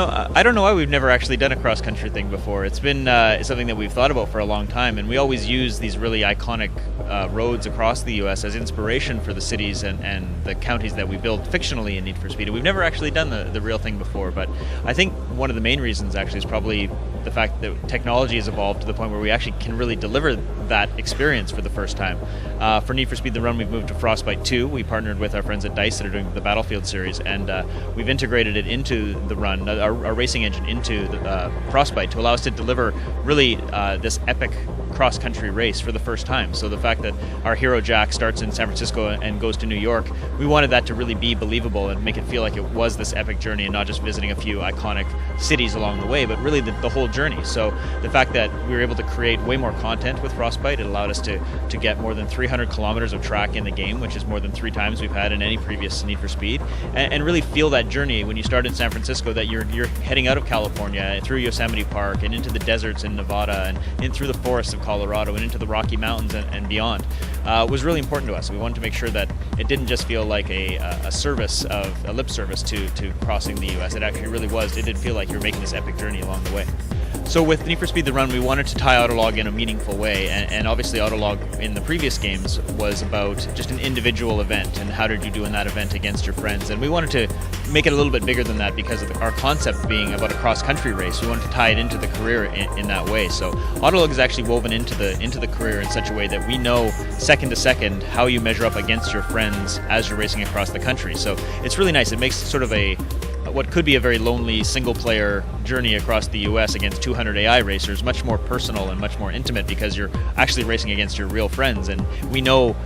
I don't know why we've never actually done a cross-country thing before. It's been something that we've thought about for a long time, and we always use these really iconic roads across the U.S. as inspiration for the cities and the counties that we build fictionally in Need for Speed. And we've never actually done the real thing before, but I think one of the main reasons actually is probably the fact that technology has evolved to the point where we actually can really deliver that experience for the first time. For Need for Speed The Run, we've moved to Frostbite 2. We partnered with our friends at DICE that are doing the Battlefield series, and we've integrated it into The Run, our racing engine into the Frostbite to allow us to deliver really this epic cross-country race for the first time. So the fact that our hero Jack starts in San Francisco and goes to New York, we wanted that to really be believable and make it feel like it was this epic journey and not just visiting a few iconic cities along the way, but really the whole journey. So the fact that we were able to create way more content with Frostbite, it allowed us to get more than 300 kilometers of track in the game, which is more than 3 times we've had in any previous Need for Speed, and really feel that journey when you start in San Francisco, that you're heading out of California through Yosemite Park and into the deserts in Nevada and in through the forests of Colorado and into the Rocky Mountains and beyond. Was really important to us. We wanted to make sure that it didn't just feel like a service of a lip service to crossing the U.S. It actually really was. It did feel like you're making this epic journey along the way. So with Need for Speed The Run, we wanted to tie Autolog in a meaningful way, and obviously Autolog in the previous games was about just an individual event, and how did you do in that event against your friends, and we wanted to make it a little bit bigger than that because of our concept being about a cross-country race. We wanted to tie it into the career in that way. So Autolog is actually woven into the career in such a way that we know second to second how you measure up against your friends as you're racing across the country. So it's really nice. It makes sort of what could be a very lonely single-player journey across the U.S. against 200 AI racers much more personal and much more intimate, because you're actually racing against your real friends. And we know,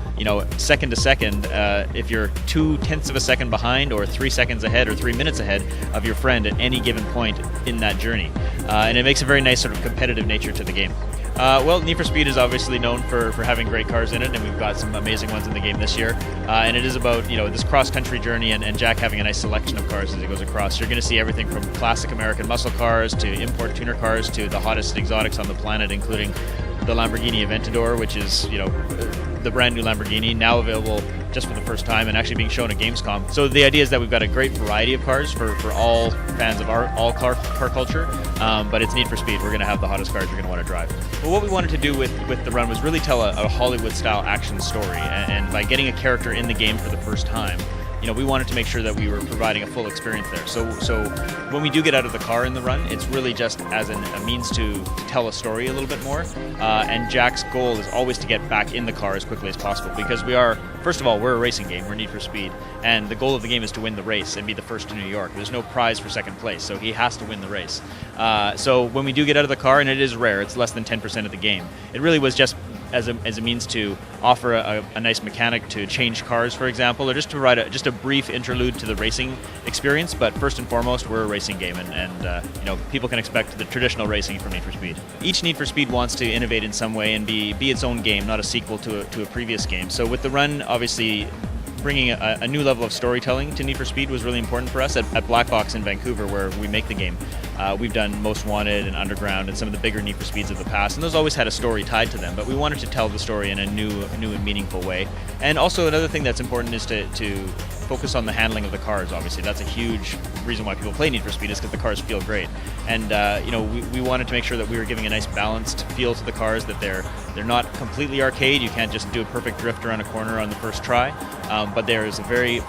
second to second, if you're 0.2 of a second behind or 3 seconds ahead or 3 minutes ahead of your friend at any given point in that journey. And it makes a very nice sort of competitive nature to the game. Well, Need for Speed is obviously known for having great cars in it, and we've got some amazing ones in the game this year. And it is about this cross-country journey and Jack having a nice selection of cars as he goes across. You're going to see everything from classic American muscle cars to import tuner cars to the hottest exotics on the planet, including the Lamborghini Aventador, which is the brand new Lamborghini, now available just for the first time and actually being shown at GamesCom. So the idea is that we've got a great variety of cars for all fans of all car culture, but it's Need for Speed. We're going to have the hottest cars you're going to want to drive. Well, what we wanted to do with The Run was really tell a Hollywood-style action story, and by getting a character in the game for the first time, we wanted to make sure that we were providing a full experience there. So when we do get out of the car in The Run, it's really just as a means to tell a story a little bit more. And Jack's goal is always to get back in the car as quickly as possible, because first of all, we're a racing game, we're Need for Speed, and the goal of the game is to win the race and be the first to New York. There's no prize for second place, so he has to win the race. So when we do get out of the car, and it is rare, it's less than 10% of the game, it really was just as a means to offer a nice mechanic to change cars, for example, or just to provide just a brief interlude to the racing experience. But first and foremost, we're a racing game, and people can expect the traditional racing from Need for Speed. Each Need for Speed wants to innovate in some way and be its own game, not a sequel to a previous game. So with The Run, obviously, bringing a new level of storytelling to Need for Speed was really important for us. At Black Box in Vancouver, where we make the game, we've done Most Wanted and Underground and some of the bigger Need for Speeds of the past, and those always had a story tied to them, but we wanted to tell the story in a new and meaningful way. And also another thing that's important is to focus on the handling of the cars. Obviously, that's a huge reason why people play Need for Speed, is because the cars feel great. And we wanted to make sure that we were giving a nice balanced feel to the cars, that they're not completely arcade. You can't just do a perfect drift around a corner on the first try, but there is a very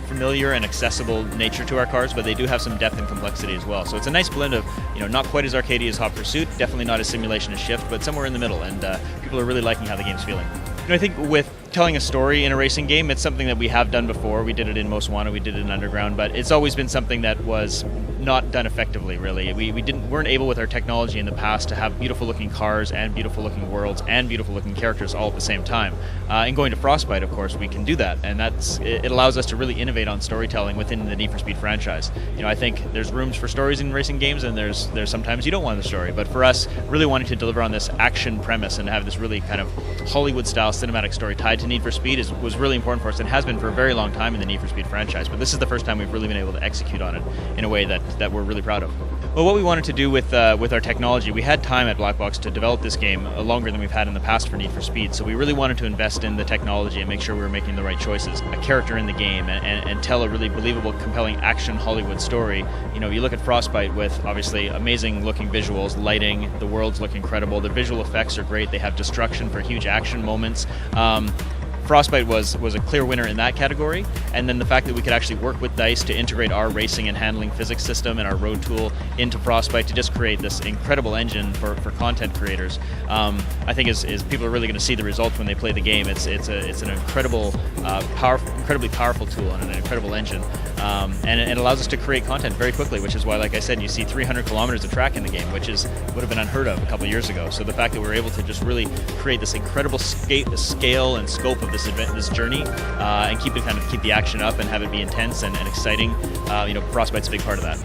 familiar and accessible nature to our cars, but they do have some depth and complexity as well. So it's a nice blend of, not quite as arcadey as Hot Pursuit, definitely not as simulation as Shift, but somewhere in the middle, and people are really liking how the game's feeling. I think with telling a story in a racing game, it's something that we have done before. We did it in Most Wanted, we did it in Underground, but it's always been something that was not done effectively, really. We weren't able with our technology in the past to have beautiful looking cars and beautiful looking worlds and beautiful looking characters all at the same time. And going to Frostbite, of course, we can do that, and it allows us to really innovate on storytelling within the Need for Speed franchise. I think there's rooms for stories in racing games, and there's sometimes you don't want the story, but for us, really wanting to deliver on this action premise and have this really kind of Hollywood-style cinematic story tied to Need for Speed was really important for us, and has been for a very long time in the Need for Speed franchise. But this is the first time we've really been able to execute on it in a way that that we're really proud of. Well, what we wanted to do with our technology, we had time at Black Box to develop this game longer than we've had in the past for Need for Speed, so we really wanted to invest in the technology and make sure we were making the right choices. A character in the game and tell a really believable, compelling action Hollywood story. You know, you look at Frostbite with obviously amazing looking visuals, lighting, the worlds look incredible, the visual effects are great, they have destruction for huge action moments. Frostbite was a clear winner in that category, and then the fact that we could actually work with DICE to integrate our racing and handling physics system and our road tool into Frostbite to just create this incredible engine for content creators, I think is people are really going to see the result when they play the game. It's an incredible, incredibly powerful tool and an incredible engine, and it allows us to create content very quickly, which is why, like I said, you see 300 kilometers of track in the game, which would have been unheard of a couple of years ago. So the fact that we're able to just really create this incredible scale and scope of this journey, and keep the action up and have it be intense and exciting. Frostbite's a big part of that.